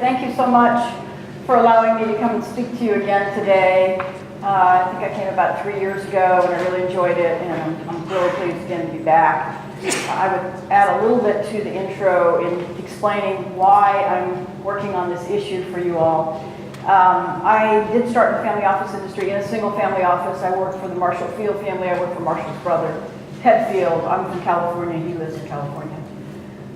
Thank you so much for allowing me to come and speak to you again today. I think I came about 3 years ago and I really enjoyed it, and I'm really pleased again to be back. I would add a little bit to the intro in explaining why I'm working on this issue for you all. I did start in the family office industry in a single family office. I worked for the Marshall Field family. I worked for Marshall's brother, Ted Field. I'm from California. He lives in California.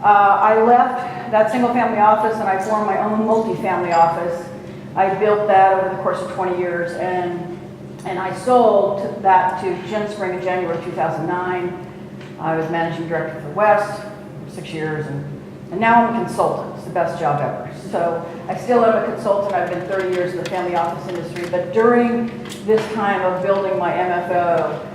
I left that single family office and I formed my own multi-family office. I built that over the course of 20 years and I sold that to GenSpring in January 2009. I was managing director for West for 6 years and now I'm a consultant. It's the best job ever. So I still am a consultant. I've been 30 years in the family office industry, but during this time of building my MFO,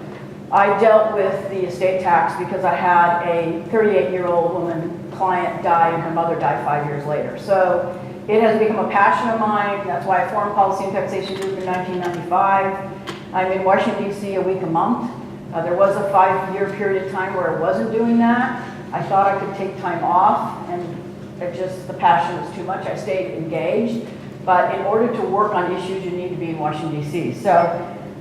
I dealt with the estate tax because I had a 38-year-old woman client die and her mother died 5 years later. So it has become a passion of mine. That's why I formed Policy and Taxation Group in 1995. I'm in Washington, D.C. a week a month. There was a 5-year period of time where I wasn't doing that. I thought I could take time off, and the passion was too much. I stayed engaged, but in order to work on issues, you need to be in Washington, D.C. So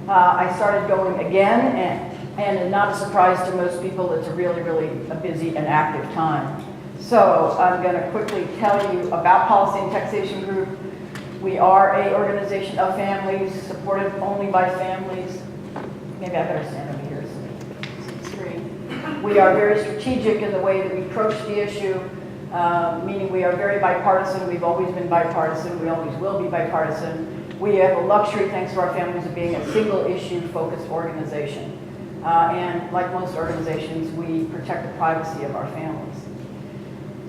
I started going again, and not a surprise to most people, it's a really a busy and active time. So I'm going to quickly tell you about Policy and Taxation Group. We are an organization of families, supported only by families. Maybe I better stand over here so you can see the screen. We are very strategic in the way that we approach the issue, meaning we are very bipartisan. We've always been bipartisan. We always will be bipartisan. We have a luxury, thanks to our families, of being a single issue focused organization. And like most organizations, we protect the privacy of our families.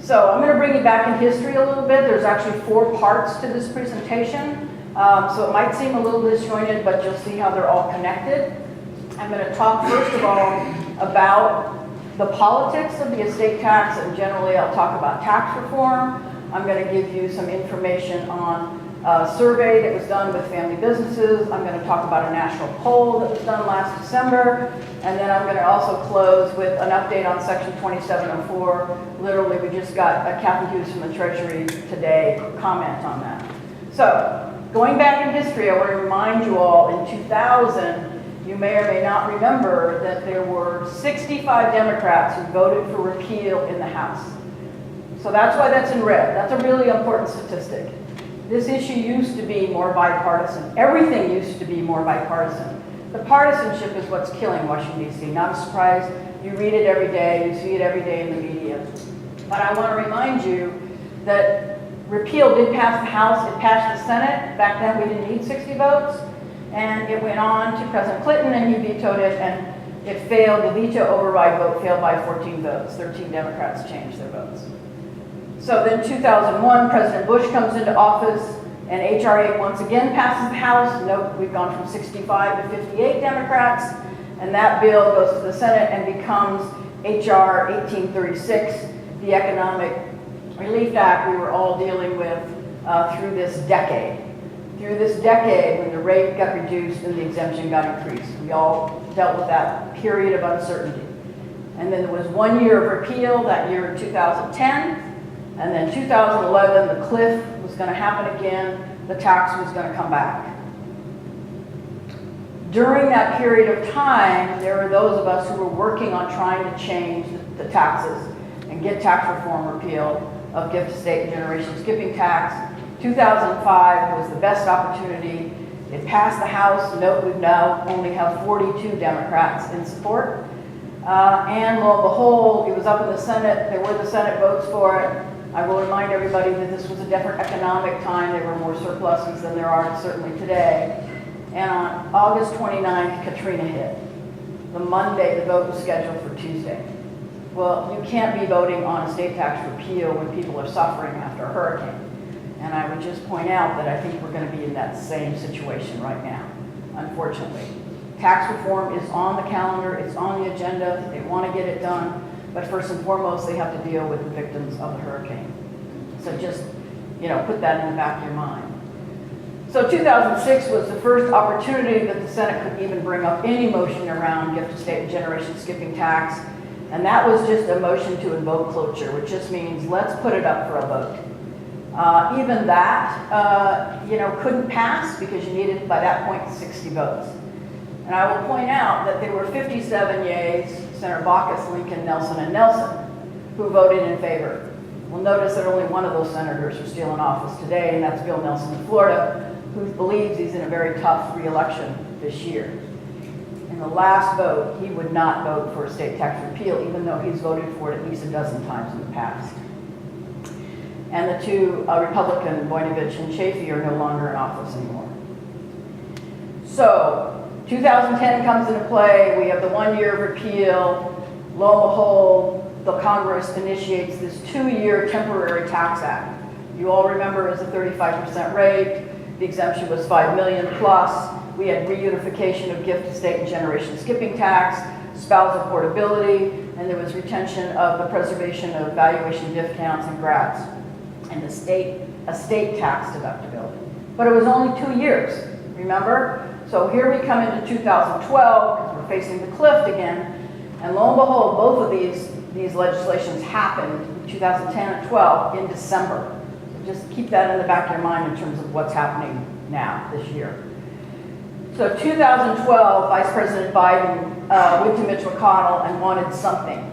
So I'm going to bring you back in history a little bit. There's actually 4 parts to this presentation. So it might seem a little disjointed, but you'll see how they're all connected. I'm going to talk first of all about the politics of the estate tax, and generally I'll talk about tax reform. I'm going to give you some information on a survey that was done with family businesses. I'm going to talk about a national poll that was done last December. And then I'm going to also close with an update on Section 2704. Literally, we just got Kathy Hughes from the Treasury today comment on that. So, going back in history, I want to remind you all, in 2000, you may or may not remember that there were 65 Democrats who voted for repeal in the House. So that's why that's in red. That's a really important statistic. This issue used to be more bipartisan. Everything used to be more bipartisan. The partisanship is what's killing Washington, D.C. Not a surprise. You read it every day. You see it every day in the media. But I want to remind you that repeal did pass the House. It passed the Senate. Back then, we didn't need 60 votes. And it went on to President Clinton, and he vetoed it, and it failed. The veto override vote failed by 14 votes. 13 Democrats changed their votes. So then 2001, President Bush comes into office, and H.R. 8 once again passes the House. Note, we've gone from 65 to 58 Democrats, and that bill goes to the Senate and becomes H.R. 1836, the Economic Relief Act we were all dealing with through this decade. Through this decade, when the rate got reduced and the exemption got increased, we all dealt with that period of uncertainty. And then there was 1 year of repeal, that year in 2010. And then 2011, the cliff was going to happen again. The tax was going to come back. During that period of time, there were those of us who were working on trying to change the taxes and get tax reform repeal of gift, estate, and generation skipping tax. 2005 was the best opportunity. It passed the House. Note, we now only have 42 Democrats in support. And lo and behold, it was up in the Senate. There were the Senate votes for it. I will remind everybody that this was a different economic time. There were more surpluses than there are certainly today. And on August 29th, Katrina hit. The Monday, the vote was scheduled for Tuesday. Well, you can't be voting on estate tax repeal when people are suffering after a hurricane. And I would just point out that I think we're going to be in that same situation right now, unfortunately. Tax reform is on the calendar. It's on the agenda. They want to get it done. But first and foremost, they have to deal with the victims of the hurricane. So just, put that in the back of your mind. So 2006 was the first opportunity that the Senate could even bring up any motion around gift, estate, and generation skipping tax. And that was just a motion to invoke cloture, which just means let's put it up for a vote. Even that, couldn't pass because you needed, by that point, 60 votes. And I will point out that there were 57 yeas, Senator Baucus, Lincoln, Nelson, and Nelson, who voted in favor. We'll notice that only one of those senators are still in office today, and that's Bill Nelson of Florida, who believes he's in a very tough re-election this year. In the last vote, he would not vote for a state tax repeal, even though he's voted for it at least a dozen times in the past. And the two Republican, Voinovich and Chafee, are no longer in office anymore. So, 2010 comes into play. We have the 1-year repeal. Lo and behold, the Congress initiates this 2-year temporary tax act. You all remember it was a 35% rate. The exemption was $5 million plus. We had reunification of gift, estate, and generation skipping tax, spousal portability, and there was retention of the preservation of valuation discounts and grats, and the estate tax deductibility. But it was only 2 years, remember? So here we come into 2012, because we're facing the cliff again, and lo and behold, both of these legislations happened in 2010 and 12 in December. So just keep that in the back of your mind in terms of what's happening now, this year. So 2012, Vice President Biden went to Mitch McConnell and wanted something,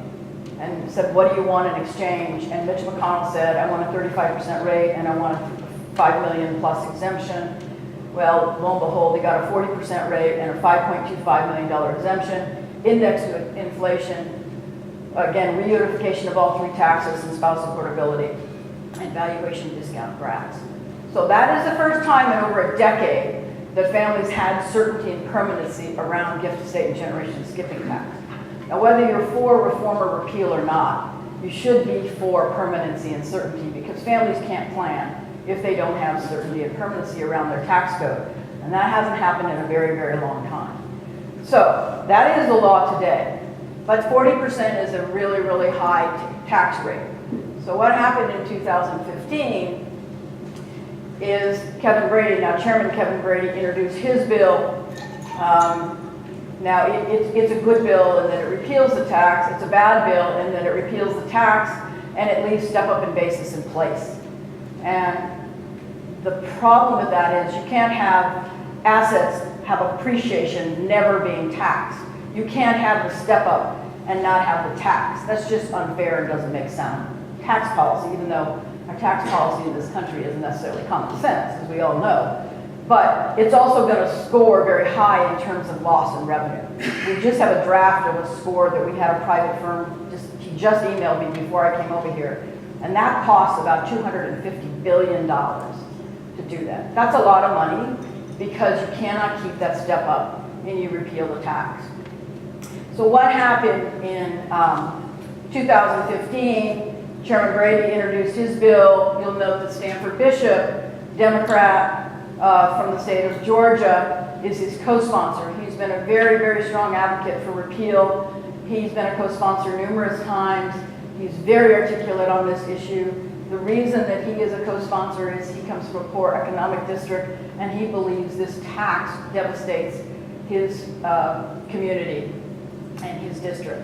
and said, what do you want in exchange? And Mitch McConnell said, I want a 35% rate, and I want a $5 million plus exemption. Well, lo and behold, they got a 40% rate and a $5.25 million exemption, indexed to inflation, again, reunification of all 3 taxes and spousal portability, and valuation discount grants. So that is the first time in over a decade that families had certainty and permanency around gift, estate, and generation skipping tax. Now, whether you're for reform or repeal or not, you should be for permanency and certainty, because families can't plan if they don't have certainty and permanency around their tax code. And that hasn't happened in a very, very long time. So that is the law today. But 40% is a really, really high tax rate. So what happened in 2015 is Kevin Brady, now Chairman Kevin Brady, introduced his bill. Now it's a good bill in that it repeals the tax. It's a bad bill in that it repeals the tax and it leaves step-up and basis in place. And the problem with that is you can't have assets have appreciation never being taxed. You can't have the step-up and not have the tax. That's just unfair and doesn't make sound tax policy, even though our tax policy in this country isn't necessarily common sense, as we all know. But it's also going to score very high in terms of loss and revenue. We just have a draft of a score that we had a private firm, he just emailed me before I came over here, and that costs about $250 billion to do that. That's a lot of money because you cannot keep that step up and you repeal the tax. So what happened in 2015? Chairman Brady introduced his bill. You'll note that Stanford Bishop, Democrat from the state of Georgia, is his co-sponsor. He's been a very, very strong advocate for repeal. He's been a co-sponsor numerous times. He's very articulate on this issue. The reason that he is a co-sponsor is he comes from a poor economic district, and he believes this tax devastates his community and his district.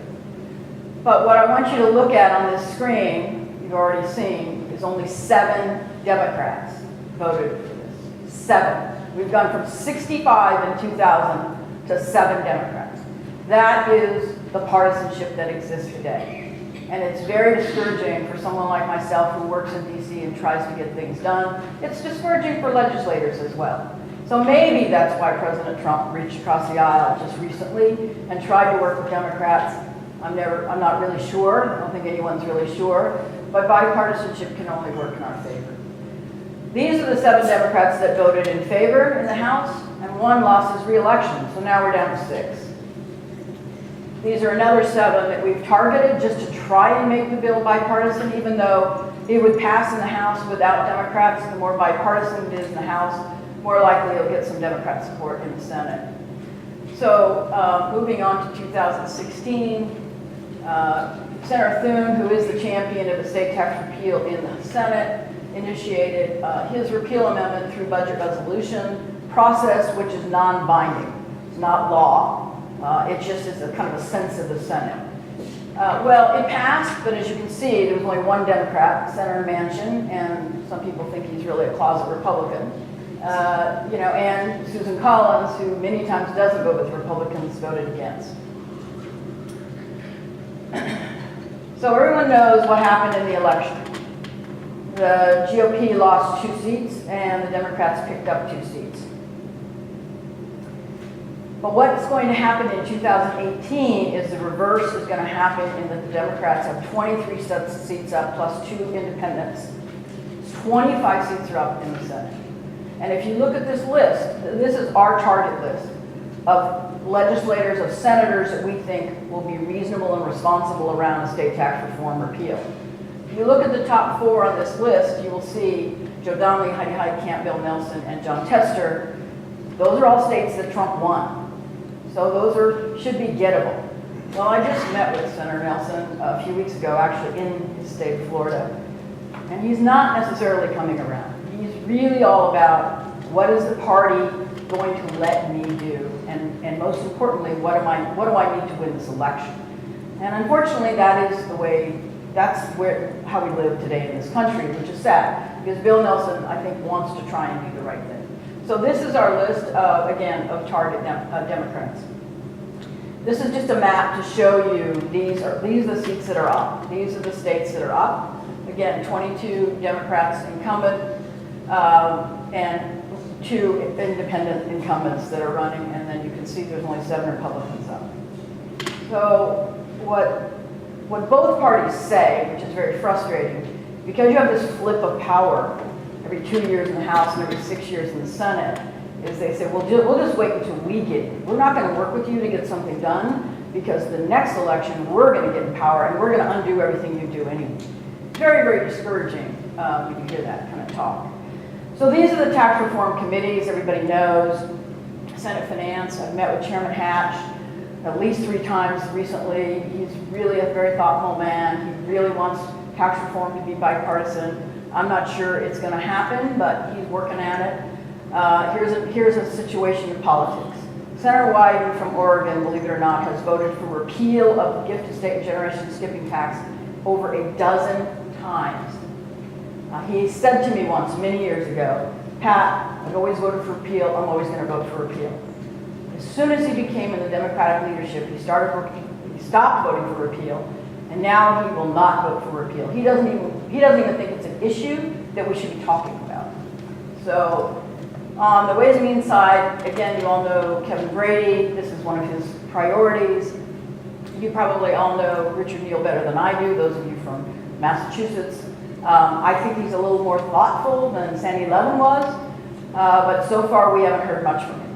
But what I want you to look at on this screen, you've already seen, is only 7 Democrats voted for this. 7. We've gone from 65 in 2000 to 7 Democrats. That is the partisanship that exists today. And it's very discouraging for someone like myself who works in DC and tries to get things done. It's discouraging for legislators as well. So maybe that's why President Trump reached across the aisle just recently and tried to work with Democrats. I'm not really sure. I don't think anyone's really sure. But bipartisanship can only work in our favor. These are the 7 Democrats that voted in favor in the House, and 1 lost his re-election. So now we're down to 6. These are another 7 that we've targeted just to try and make the bill bipartisan, even though it would pass in the House without Democrats. The more bipartisan it is in the House, more likely it'll get some Democrat support in the Senate. So moving on to 2016, Senator Thune, who is the champion of the state tax repeal in the Senate, initiated his repeal amendment through budget resolution process, which is non-binding. It's not law. It just is a kind of a sense of the Senate. Well, it passed, but as you can see, there was only one Democrat, Senator Manchin, and some people think he's really a closet Republican. And Susan Collins, who many times doesn't vote with Republicans, voted against. So everyone knows what happened in the election. The GOP lost 2 seats, and the Democrats picked up 2 seats. But what's going to happen in 2018 is the reverse is going to happen in that the Democrats have 23 seats up plus 2 independents. 25 seats are up in the Senate. And if you look at this list, this is our target list of legislators, of senators that we think will be reasonable and responsible around the state tax reform repeal. If you look at the top 4 on this list, you will see Joe Donnelly, Heidi Heitkamp, Bill Nelson, and John Tester. Those are all states that Trump won. So those should be gettable. Well, I just met with Senator Nelson a few weeks ago, actually in his state of Florida, and he's not necessarily coming around. He's really all about what is the party going to let me do, and most importantly, what do I need to win this election? And unfortunately, that's how we live today in this country, which is sad, because Bill Nelson, I think, wants to try and do the right thing. So this is our list, again, of target Democrats. This is just a map to show you these are the seats that are up. These are the states that are up. Again, 22 Democrats incumbent and 2 independent incumbents that are running, and then you can see there's only 7 Republicans up. So what both parties say, which is very frustrating, because you have this flip of power every 2 years in the House and every 6 years in the Senate, is they say, well, we'll just wait until we get in. We're not going to work with you to get something done, because the next election we're going to get in power and we're going to undo everything you do anyway. Very, very discouraging when you hear that kind of talk. So these are the tax reform committees, everybody knows. Senate Finance, I've met with Chairman Hatch at least 3 times recently. He's really a very thoughtful man. He really wants tax reform to be bipartisan. I'm not sure it's going to happen, but he's working at it. Here's a situation in politics. Senator Wyden from Oregon, believe it or not, has voted for repeal of the gift estate and generation skipping tax over a dozen times. He said to me once, many years ago, Pat, I've always voted for repeal, I'm always going to vote for repeal. As soon as he became in the Democratic leadership, he stopped voting for repeal, and now he will not vote for repeal. He doesn't even think it's an issue that we should be talking about. So on the Ways and Means side, again, you all know Kevin Brady. This is one of his priorities. You probably all know Richard Neal better than I do, those of you from Massachusetts. I think he's a little more thoughtful than Sandy Levin was, but so far we haven't heard much from him.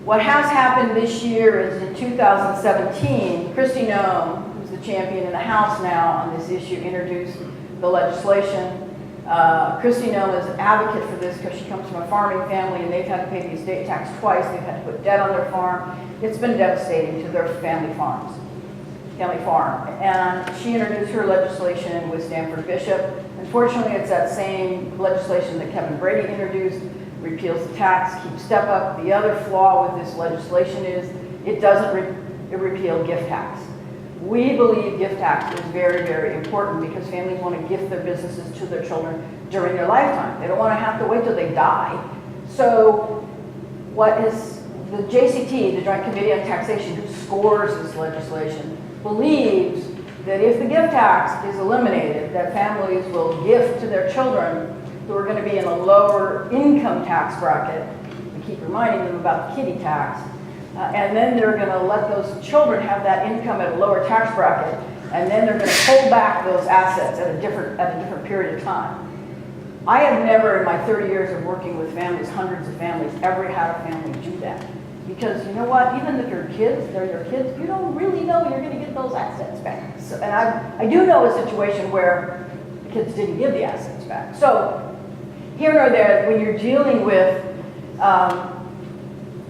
What has happened this year is in 2017, Kristi Noem, who's the champion in the House now on this issue, introduced the legislation. Kristi Noem is an advocate for this because she comes from a farming family and they've had to pay the estate tax twice. They've had to put debt on their farm. It's been devastating to their family farm. And she introduced her legislation with Stanford Bishop. Unfortunately, it's that same legislation that Kevin Brady introduced, repeals the tax, keeps step up. The other flaw with this legislation is it doesn't repeal gift tax. We believe gift tax is very, very important because families want to gift their businesses to their children during their lifetime. They don't want to have to wait till they die. So what is the JCT, the Joint Committee on Taxation, who scores this legislation, believes that if the gift tax is eliminated, that families will gift to their children who are going to be in a lower income tax bracket. We keep reminding them about the kiddie tax. And then they're going to let those children have that income at a lower tax bracket, and then they're going to pull back those assets at a different period of time. I have never, in my 30 years of working with families, hundreds of families, ever had a family do that. Because you know what, even if they're your kids, you don't really know you're going to get those assets back. So, and I do know a situation where the kids didn't give the assets back. So here or there, when you're dealing with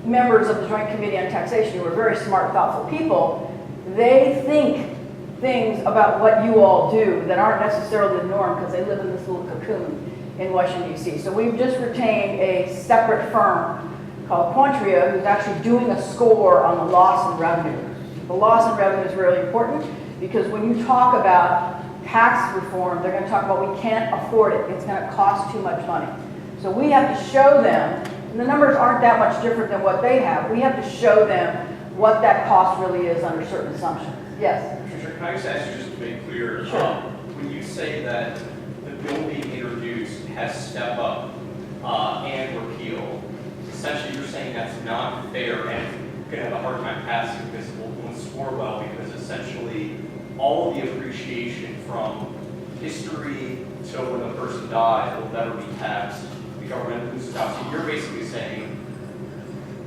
members of the Joint Committee on Taxation who are very smart, thoughtful people, they think things about what you all do that aren't necessarily the norm because they live in this little cocoon in Washington, D.C. So we've just retained a separate firm called Quantria, who's actually doing a score on the loss in revenue. The loss in revenue is really important because when you talk about tax reform, they're going to talk about we can't afford it. It's going to cost too much money. So we have to show them, and the numbers aren't that much different than what they have. We have to show them what that cost really is under certain assumptions. Yes? Patricia, can I just ask you just to make clear, Sure. When you say that the bill being introduced has step up and repeal, essentially you're saying that's not fair and you're going to have a hard time passing because it won't score well because essentially all of the appreciation from history till when the person dies will never be taxed. The government loses out. So you're basically saying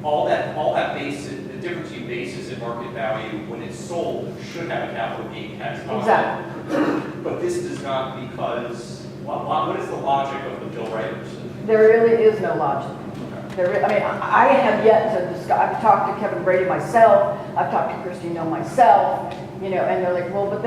all that basis, the difference between basis and market value when it's sold should have a capital gain tax. Exactly. But this does not because, what is the logic of the bill writers? There really is no logic. I have yet to discuss, I've talked to Kevin Brady myself, I've talked to Christy No myself, and they're like, well, but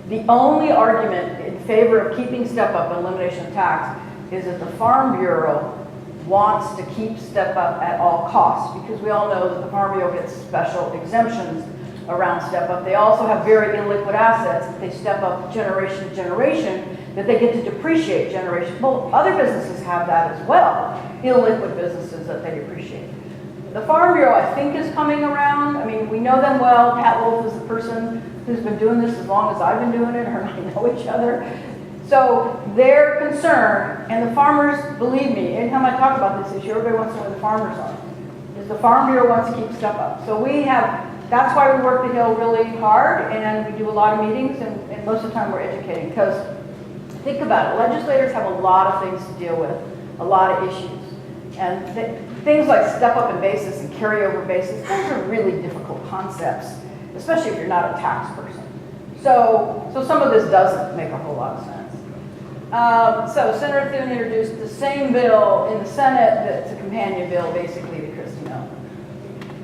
the only argument in favor of keeping step up and elimination of tax is that the Farm Bureau wants to keep step up at all costs, because we all know that the Farm Bureau gets special exemptions around step up. They also have very illiquid assets that they step up generation to generation that they get to depreciate generation. Well, other businesses have that as well, illiquid businesses that they depreciate. The Farm Bureau, I think, is coming around. I mean, we know them well. Pat Wolf is the person who's been doing this as long as I've been doing it. Her and I know each other. So they're concerned, and the farmers, believe me, anytime I talk about this issue, everybody wants to know where the farmers are. Is the Farm Bureau wants to keep step up. So that's why we work the Hill really hard, and we do a lot of meetings, and most of the time we're educating. Because think about it, legislators have a lot of things to deal with, a lot of issues. And things like step up in basis and carryover basis, those are really difficult concepts, especially if you're not a tax person. So some of this doesn't make a whole lot of sense. So Senator Thune introduced the same bill in the Senate that's a companion bill basically to Christy Miller.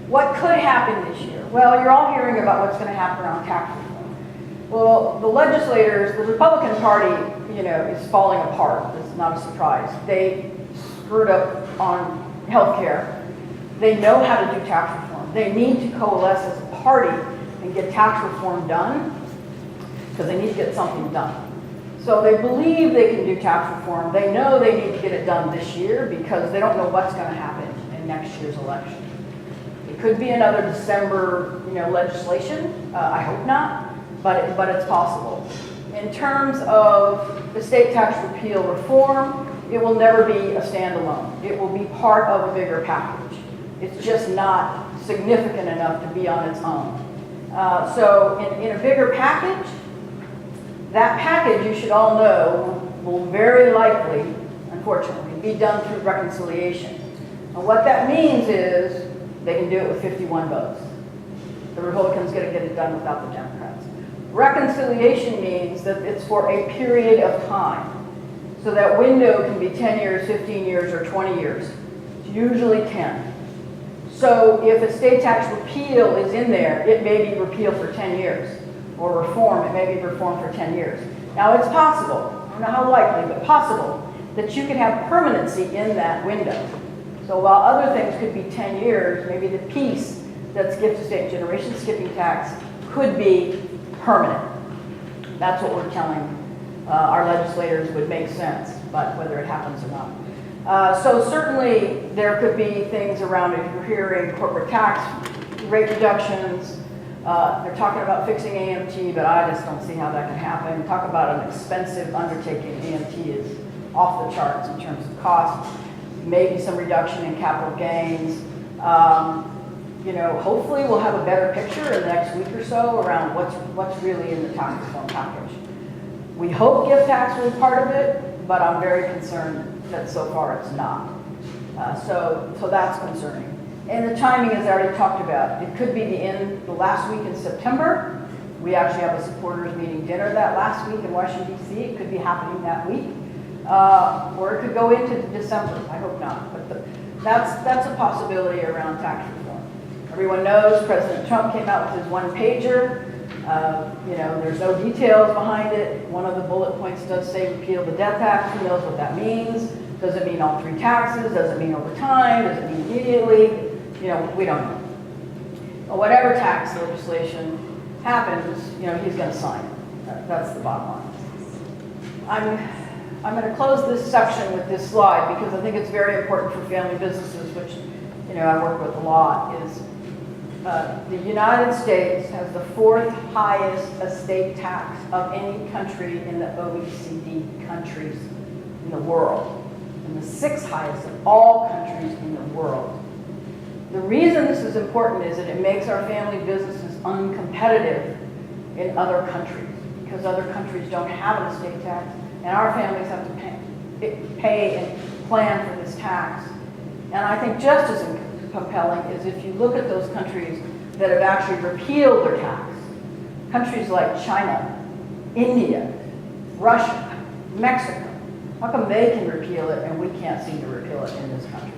What could happen this year? Well, you're all hearing about what's going to happen around tax reform. Well, the legislators, the Republican Party, is falling apart. It's not a surprise. They screwed up on health care. They know how to do tax reform. They need to coalesce as a party and get tax reform done because they need to get something done. So they believe they can do tax reform. They know they need to get it done this year because they don't know what's going to happen in next year's election. It could be another December, legislation. I hope not, but it's possible. In terms of the state tax repeal reform, it will never be a standalone. It will be part of a bigger package. It's just not significant enough to be on its own. So in a bigger package, that package, you should all know, will very likely, unfortunately, be done through reconciliation. And what that means is they can do it with 51 votes. The Republicans going to get it done without the Democrats. Reconciliation means that it's for a period of time. So that window can be 10 years, 15 years, or 20 years. It's usually 10. So if a state tax repeal is in there, it may be repealed for 10 years. Or reform, it may be reformed for 10 years. Now it's possible, I don't know how likely, but possible, that you can have permanency in that window. So while other things could be 10 years, maybe the piece that's gift to state generation skipping tax could be permanent. That's what we're telling our legislators would make sense, but whether it happens or not. So certainly there could be things around, if you're hearing corporate tax rate reductions. They're talking about fixing AMT, but I just don't see how that can happen. Talk about an expensive undertaking. AMT is off the charts in terms of cost. Maybe some reduction in capital gains. Hopefully we'll have a better picture in the next week or so around what's really in the tax reform package. We hope gift tax will be part of it, but I'm very concerned that so far it's not. So that's concerning. And the timing, as I already talked about, it could be the last week in September. We actually have a supporters meeting dinner that last week in Washington, D.C. It could be happening that week. Or it could go into December. I hope not. But that's a possibility around tax reform. Everyone knows President Trump came out with his one-pager. There's no details behind it. One of the bullet points does say repeal the death tax. Who knows what that means? Does it mean all 3 taxes? Does it mean over time? Does it mean immediately? We don't know. whatever tax legislation happens, you know, he's going to sign it. That's the bottom line. I'm going to close this section with this slide because I think it's very important for family businesses, which, you know, I work with a lot, is the United States has the 4th highest estate tax of any country in the OECD countries in the world, and the 6th highest of all countries in the world. The reason this is important is that it makes our family businesses uncompetitive in other countries, because other countries don't have an estate tax, and our families have to pay and plan for this tax. And I think just as compelling is if you look at those countries that have actually repealed their tax. Countries like China, India, Russia, Mexico. How come they can repeal it and we can't seem to repeal it in this country?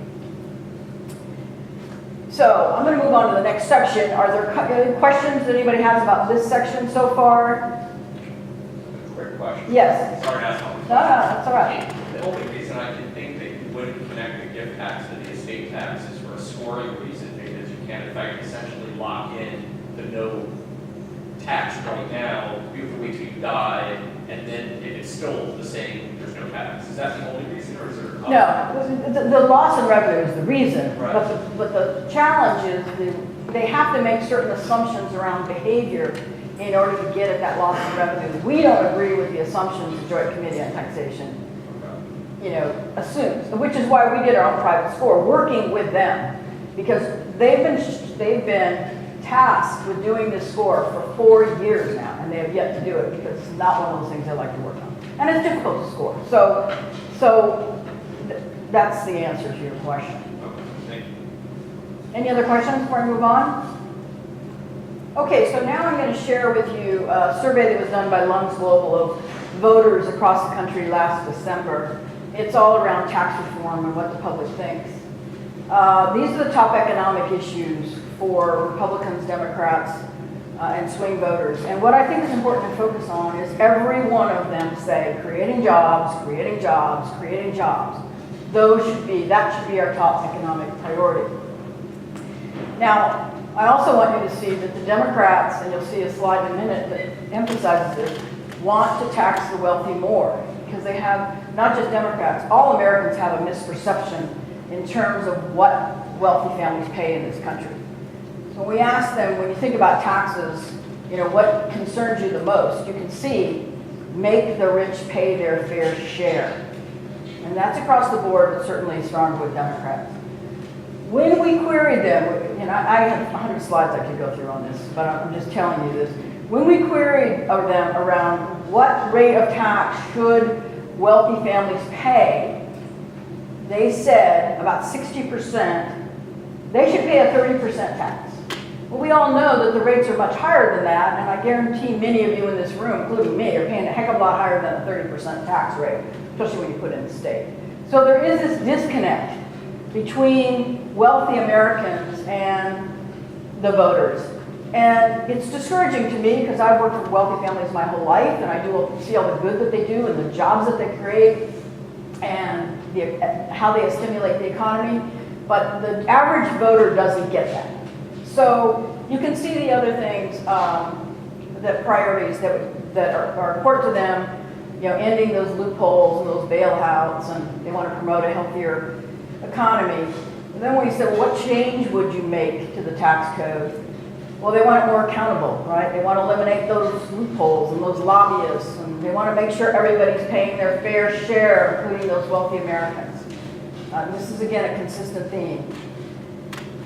So I'm going to move on to the next section. Are there questions that anybody has about this section so far? Quick question. Yes. Sorry to ask all this. No, that's all right. The only reason I can think that you wouldn't connect the gift tax to the estate tax is for a scoring reason, because you can, in fact, essentially lock in the no tax right now, you have to wait till you die, and then if it's still the same, there's no tax. Is that the only reason, or is there? No, the loss in revenue is the reason, Right. but the challenge is they have to make certain assumptions around behavior in order to get at that loss in revenue. We don't agree with the assumptions the Joint Committee on Taxation, you know, assumes, which is why we did our own private score, working with them, because they've been tasked with doing this score for 4 years now, and they have yet to do it because it's not one of those things they like to work on, and it's difficult to score. So that's the answer to your question. Okay, thank you. Any other questions before I move on? Okay, so now I'm going to share with you a survey that was done by Lunds Global of voters across the country last December. It's all around tax reform and what the public thinks. These are the top economic issues for Republicans, Democrats, and swing voters. And what I think is important to focus on is every one of them say creating jobs, creating jobs, creating jobs. That should be our top economic priority. Now, I also want you to see that the Democrats, and you'll see a slide in a minute that emphasizes this, want to tax the wealthy more, because they have, not just Democrats, all Americans have a misperception in terms of what wealthy families pay in this country. So when we ask them, when you think about taxes, you know, what concerns you the most, you can see, make the rich pay their fair share. And that's across the board, but certainly stronger with Democrats. When we queried them, you know, I have 100 slides I could go through on this, but I'm just telling you this. When we queried of them around what rate of tax should wealthy families pay, they said about 60% they should pay a 30% tax. Well, we all know that the rates are much higher than that, and I guarantee many of you in this room, including me, are paying a heck of a lot higher than a 30% tax rate, especially when you put in the state. So there is this disconnect between wealthy Americans and the voters. And it's discouraging to me because I've worked for wealthy families my whole life, and I see all the good that they do and the jobs that they create and how they stimulate the economy. But the average voter doesn't get that. So you can see the other things, the priorities that are important to them, you know, ending those loopholes and those bailouts, and they want to promote a healthier economy. And then we said, well, what change would you make to the tax code? Well, they want it more accountable, right? They want to eliminate those loopholes and those lobbyists, and they want to make sure everybody's paying their fair share, including those wealthy Americans. This is, again, a consistent theme.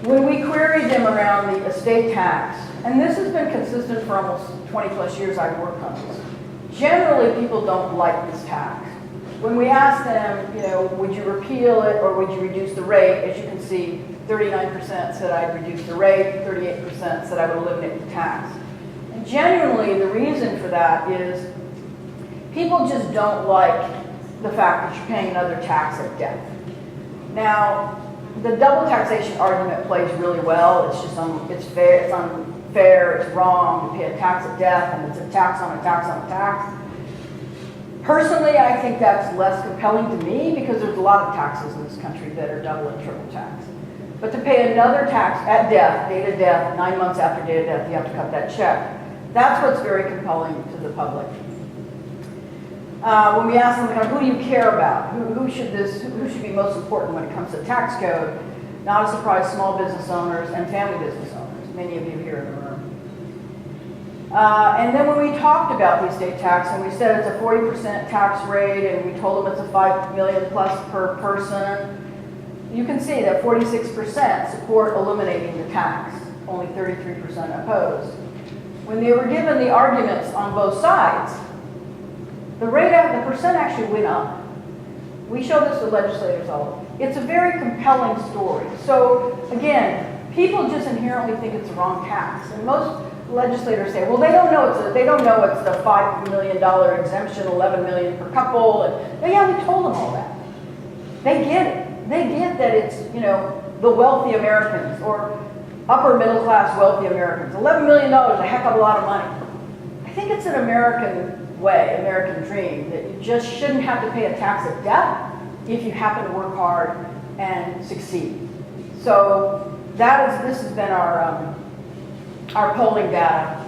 When we queried them around the estate tax, and this has been consistent for almost 20 plus years I've worked on this, generally people don't like this tax. When we asked them, you know, would you repeal it or would you reduce the rate, as you can see, 39% said I'd reduce the rate, 38% said I would eliminate the tax. And generally, the reason for that is people just don't like the fact that you're paying another tax at death. Now, the double taxation argument plays really well. It's just it's fair, it's unfair, it's wrong to pay a tax at death, and it's a tax on a tax on a tax. Personally, I think that's less compelling to me because there's a lot of taxes in this country that are double and triple tax. But to pay another tax at death, date of death, 9 months after date of death, you have to cut that check. That's what's very compelling to the public. When we ask them, kind of, who do you care about? Who should be most important when it comes to tax code? Not a surprise, small business owners and family business owners, many of you here in the room. And then when we talked about the estate tax, and we said it's a 40% tax rate, and we told them it's a $5 million plus per person, you can see that 46% support eliminating the tax, only 33% opposed. When they were given the arguments on both sides, the percent actually went up. We show this to legislators all. It's a very compelling story. So again, people just inherently think it's the wrong tax, and most legislators say, well, they don't know it's the $5 million exemption, $11 million per couple, and yeah, we told them all that. They get it. They get that it's, the wealthy Americans or upper middle class wealthy Americans. $11 million is a heck of a lot of money. I think it's an American way, American dream, that you just shouldn't have to pay a tax at death if you happen to work hard and succeed. So this has been our polling data.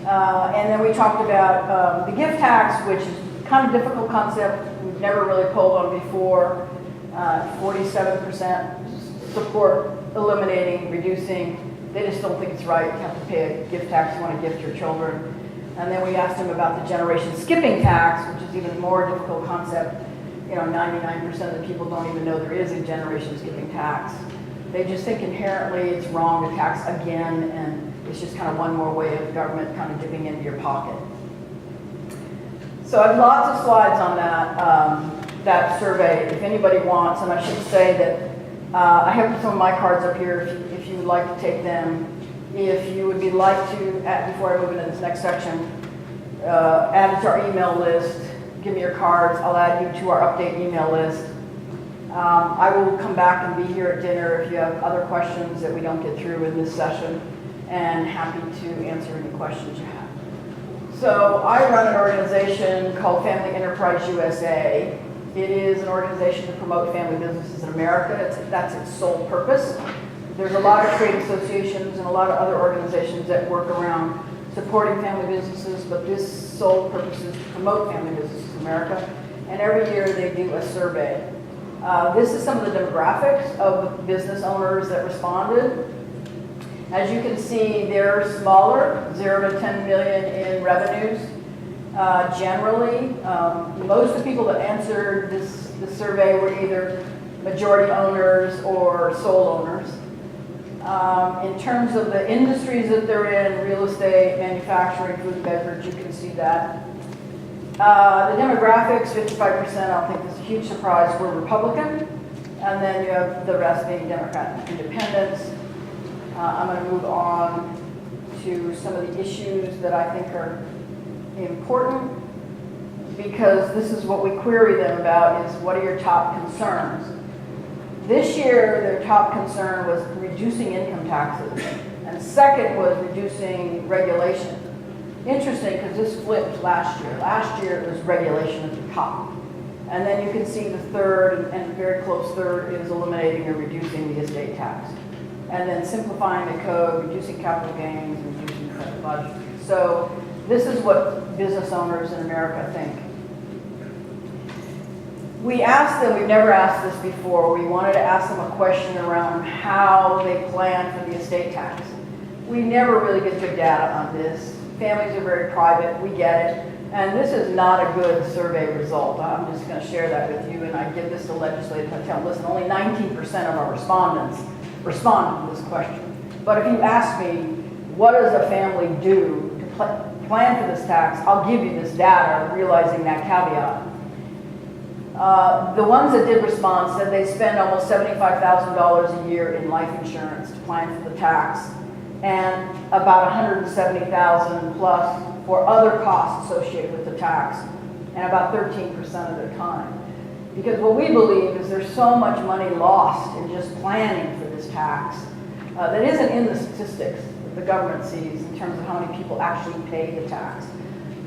And then we talked about the gift tax, which is kind of a difficult concept. We've never really polled on before. 47% support eliminating, reducing. They just don't think it's right. You have to pay a gift tax, you want to gift your children. And then we asked them about the generation skipping tax, which is even more difficult concept. 99% of the people don't even know there is a generation skipping tax. They just think inherently it's wrong to tax again, and it's just kind of one more way of government kind of dipping into your pocket. So I have lots of slides on that survey if anybody wants, and I should say that I have some of my cards up here if you would like to take them. If you would like to, before I move into this next section, add it to our email list, give me your cards, I'll add you to our update email list. I will come back and be here at dinner if you have other questions that we don't get through in this session, and happy to answer any questions you have. So I run an organization called Family Enterprise USA. It is an organization to promote family businesses in America. That's its sole purpose. There's a lot of trade associations and a lot of other organizations that work around supporting family businesses, but this sole purpose is to promote family businesses in America. And every year they do a survey. This is some of the demographics of business owners that responded. As you can see, they're smaller, 0 to 10 million in revenues. Generally, most of the people that answered this survey were either majority owners or sole owners. In terms of the industries that they're in, real estate, manufacturing, food and beverage, you can see that. The demographics, 55%, I don't think this is a huge surprise, were Republican. And then you have the rest being Democrat and independents. I'm going to move on to some of the issues that I think are important, because this is what we query them about, is what are your top concerns? This year, their top concern was reducing income taxes, and second was reducing regulation. Interesting, because this flipped last year. Last year, it was regulation at the top. And then you can see the third, and very close third, is eliminating or reducing the estate tax. And then simplifying the code, reducing capital gains, and reducing credit budget. So this is what business owners in America think. We asked them, we've never asked this before, we wanted to ask them a question around how they plan for the estate tax. We never really get good data on this. Families are very private, we get it. And this is not a good survey result. I'm just going to share that with you, and I give this to legislators. I tell them, listen, only 19% of our respondents respond to this question. But if you ask me, what does a family do to plan for this tax, I'll give you this data, realizing that caveat. The ones that did respond said they spend almost $75,000 a year in life insurance to plan for the tax, and about $170,000 plus for other costs associated with the tax, and about 13% of their time. Because what we believe is there's so much money lost in just planning for this tax that isn't in the statistics that the government sees in terms of how many people actually pay the tax.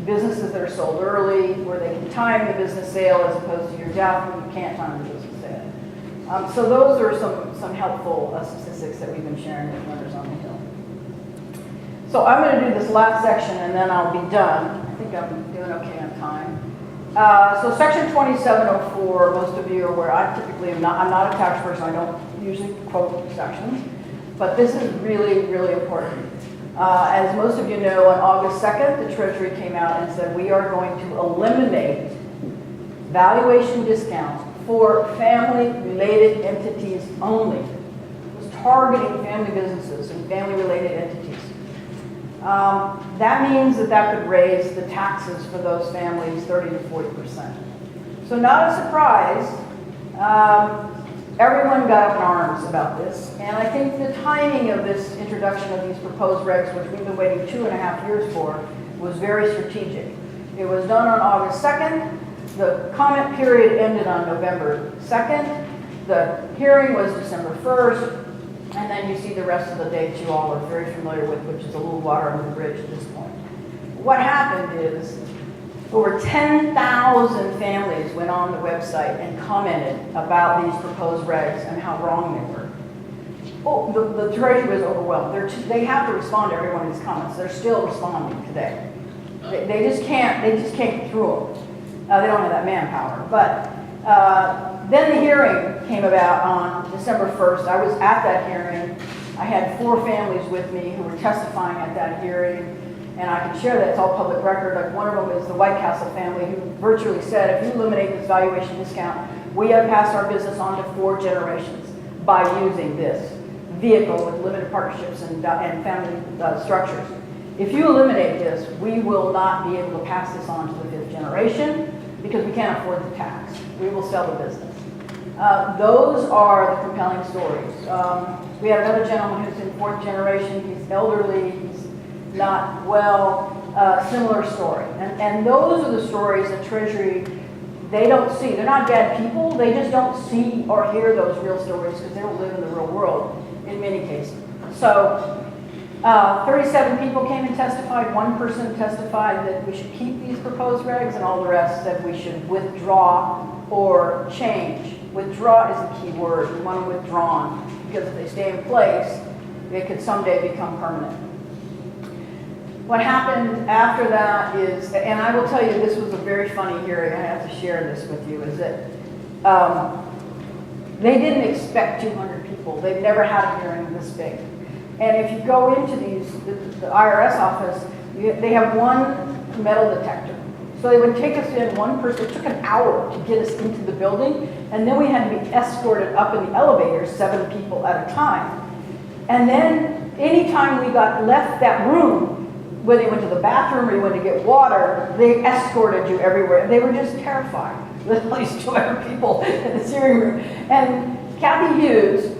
Businesses that are sold early, where they can time the business sale as opposed to your death, when you can't time the business sale. So those are some some helpful statistics that we've been sharing with members on the Hill. So I'm going to do this last section and then I'll be done. I think I'm doing okay on time. So section 2704, most of you are aware, I'm not a tax person, I don't usually quote sections, but this is really, really important. As most of you know, on August 2nd, the Treasury came out and said we are going to eliminate valuation discounts for family-related entities only. It was targeting family businesses and family-related entities. That means that could raise the taxes for those families 30 to 40%. So not a surprise, everyone got up in arms about this, and I think the timing of this introduction of these proposed regs, which we've been waiting 2.5 years for, was very strategic. It was done on August 2nd, the comment period ended on November 2nd, the hearing was December 1st, and then you see the rest of the dates you all are very familiar with, which is a little water under the bridge at this point. What happened is over 10,000 families went on the website and commented about these proposed regs and how wrong they were. Oh, the Treasury was overwhelmed. They have to respond to every one of these comments. They're still responding today. They just can't get through them. They don't have that manpower. But then the hearing came about on December 1st. I was at that hearing. I had 4 families with me who were testifying at that hearing. And I can share that, it's all public record. Like one of them is the White Castle family who virtually said, if you eliminate this valuation discount, we have passed our business on to 4 generations by using this vehicle with limited partnerships and family structures. If you eliminate this, we will not be able to pass this on to the 5th generation because we can't afford the tax. We will sell the business. Those are the compelling stories. We have another gentleman who's in 4th generation. He's elderly. He's not well. Similar story. And those are the stories that Treasury, they don't see. They're not bad people. They just don't see or hear those real stories because they don't live in the real world in many cases. So 37 people came and testified. 1 person testified that we should keep these proposed regs, and all the rest said we should withdraw or change. Withdraw is the key word. We want them withdrawn because if they stay in place, they could someday become permanent. What happened after that is, and I will tell you this was a very funny hearing, I have to share this with you, is that they didn't expect 200 people. They've never had a hearing this big. And if you go into the IRS office, they have 1 metal detector. So they would take us in, 1 person. It took an hour to get us into the building, and then we had to be escorted up in the elevator, 7 people at a time. And then anytime we got left that room, whether you went to the bathroom or you went to get water, they escorted you everywhere. They were just terrified. At least 200 people in the hearing room. And Kathy Hughes,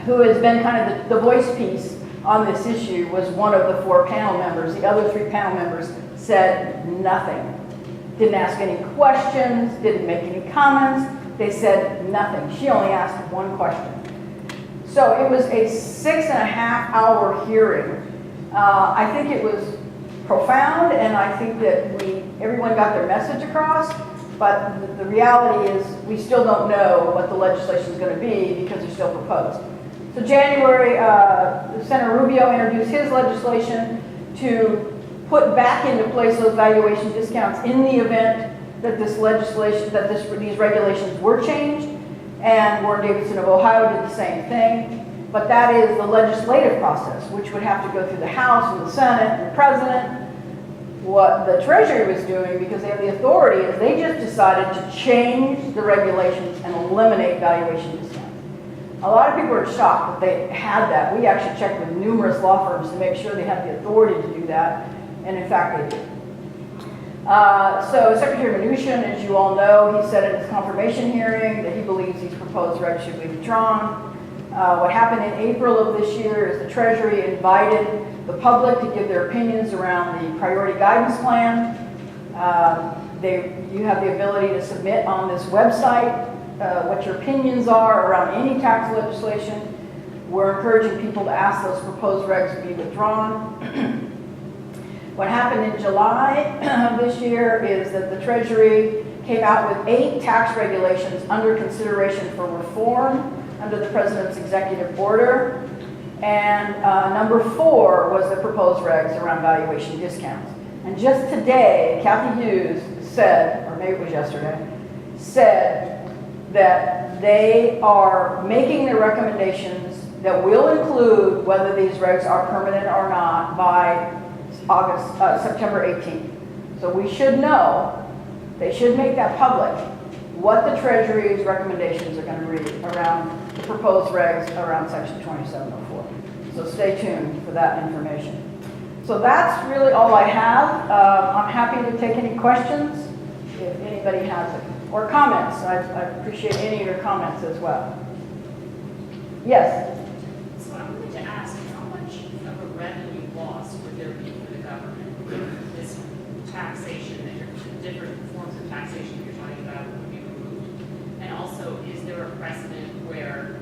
who has been kind of the voice piece on this issue, was one of the 4 panel members. The other 3 panel members said nothing. Didn't ask any questions, didn't make any comments. They said nothing. She only asked 1 question. So it was a 6.5-hour hearing. I think it was profound, and I think that everyone got their message across, but the reality is we still don't know what the legislation is going to be because it's still proposed. So January, Senator Rubio introduced his legislation to put back into place those valuation discounts in the event that this legislation, these regulations were changed, and Warren Davidson of Ohio did the same thing. But that is the legislative process, which would have to go through the House and the Senate and the President. What the Treasury was doing, because they have the authority, is they just decided to change the regulations and eliminate valuation discounts. A lot of people are shocked that they had that. We actually checked with numerous law firms to make sure they had the authority to do that, and in fact they did. So Secretary Mnuchin, as you all know, he said in his confirmation hearing that he believes these proposed regs should be withdrawn. What happened in April of this year is the Treasury invited the public to give their opinions around the priority guidance plan. You have the ability to submit on this website what your opinions are around any tax legislation. We're encouraging people to ask those proposed regs to be withdrawn. What happened in July of this year is that the Treasury came out with 8 tax regulations under consideration for reform. under the president's executive order. And number 4 was the proposed regs around valuation discounts. And just today, Kathy Hughes said, or maybe it was yesterday, said that they are making their recommendations that will include whether these regs are permanent or not by September 18th. So we should know, they should make that public, what the Treasury's recommendations are going to read around the proposed regs around Section 2704. So stay tuned for that information. So that's really all I have. I'm happy to take any questions if anybody has it, or comments. I appreciate any of your comments as well. Yes? So I wanted to ask, how much of a revenue loss would there be for the government if this taxation, that different forms of taxation you're talking about would be removed? And also, is there a precedent where,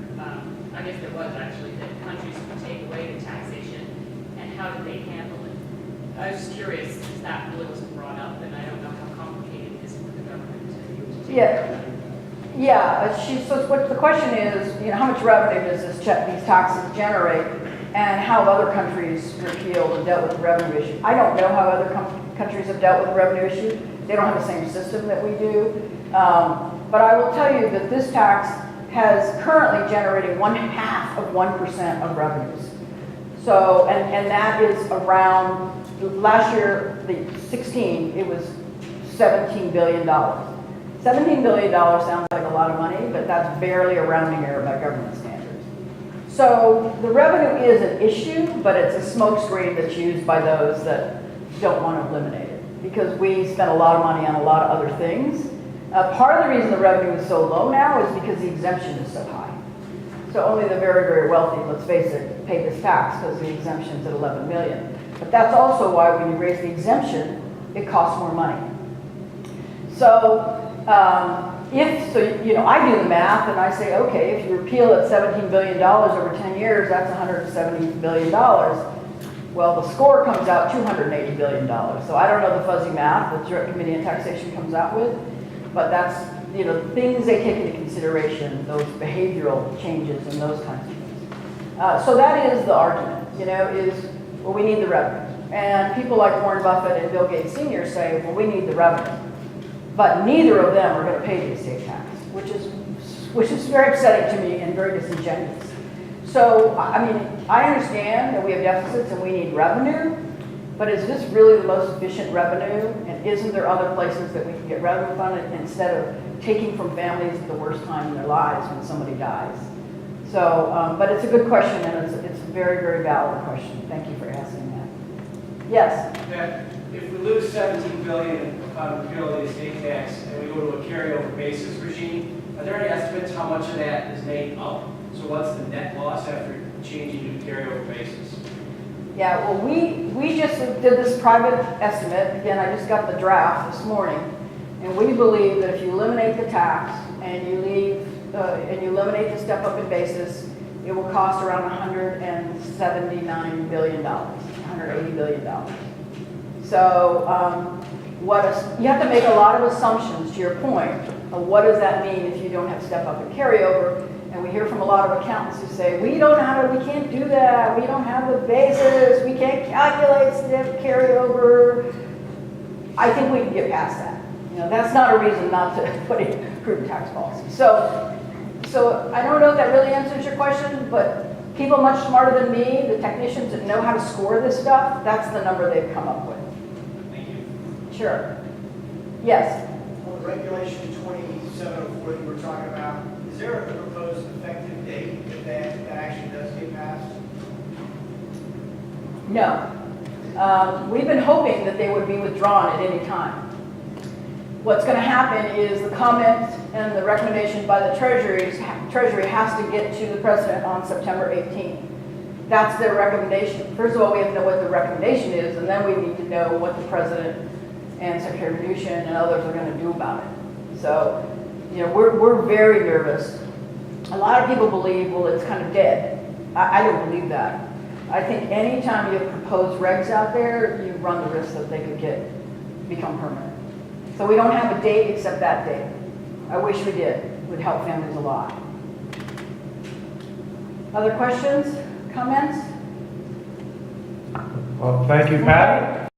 I guess there was actually, that countries would take away the taxation, and how did they handle it? I was just curious, since that really wasn't brought up, and I don't know how complicated it is for the government to take Yeah. Yeah, so what the question is, how much revenue does these taxes generate, and how other countries repealed and dealt with the revenue issue? I don't know how other countries have dealt with the revenue issue. They don't have the same system that we do. But I will tell you that this tax has currently generated 1/2 of 1% of revenues. So, and that is around, last year, the 16, it was $17 billion. $17 billion sounds like a lot of money, but that's barely a rounding error by government standards. So the revenue is an issue, but it's a smokescreen that's used by those that don't want to eliminate it, because we spend a lot of money on a lot of other things. Part of the reason the revenue is so low now is because the exemption is so high. So only the very, very wealthy, let's face it, pay this tax because the exemption's at 11 million. But that's also why when you raise the exemption, it costs more money. So I do the math and I say, okay, if you repeal at $17 billion over 10 years, that's $170 billion. Well, the score comes out $280 billion. So I don't know the fuzzy math that the Joint Committee on Taxation comes out with, but that's, things they take into consideration, those behavioral changes and those kinds of things. So that is the argument, well, we need the revenue. And people like Warren Buffett and Bill Gates Sr. say, well, we need the revenue. But neither of them are going to pay the estate tax, which is very upsetting to me and very disingenuous. So, I understand that we have deficits and we need revenue, but is this really the most efficient revenue? And isn't there other places that we can get revenue from it instead of taking from families at the worst time in their lives when somebody dies? So, but it's a good question, and it's a very, very valid question. Thank you for asking that. Yes? That if we lose $17 billion on repeal of the estate tax and we go to a carryover basis regime, are there any estimates how much of that is made up? So what's the net loss after changing to carryover basis? Yeah, well, we just did this private estimate. Again, I just got the draft this morning, and we believe that if you eliminate the tax and you eliminate the step up in basis, it will cost around $179 billion, $180 billion. So you have to make a lot of assumptions, to your point, of what does that mean if you don't have step up and carryover. And we hear from a lot of accountants who say, we can't do that, we don't have the basis, we can't calculate step carryover. I think we can get past that. That's not a reason not to put in prudent tax policy. So I don't know if that really answers your question, but people much smarter than me, the technicians that know how to score this stuff, that's the number they've come up with. Thank you. Sure. Yes? On the regulation 2704 that you were talking about, is there a proposed effective date if that actually does get passed? No. We've been hoping that they would be withdrawn at any time. What's going to happen is the comment and the recommendation by the Treasury has to get to the President on September 18th. That's their recommendation. First of all, we have to know what the recommendation is, and then we need to know what the President and Secretary Mnuchin and others are going to do about it. So, we're very nervous. A lot of people believe, well, it's kind of dead. I don't believe that. I think anytime you have proposed regs out there, you run the risk that they could become permanent. So we don't have a date except that date. I wish we did. It would help families a lot. Other questions, comments? Well, thank you, Pat.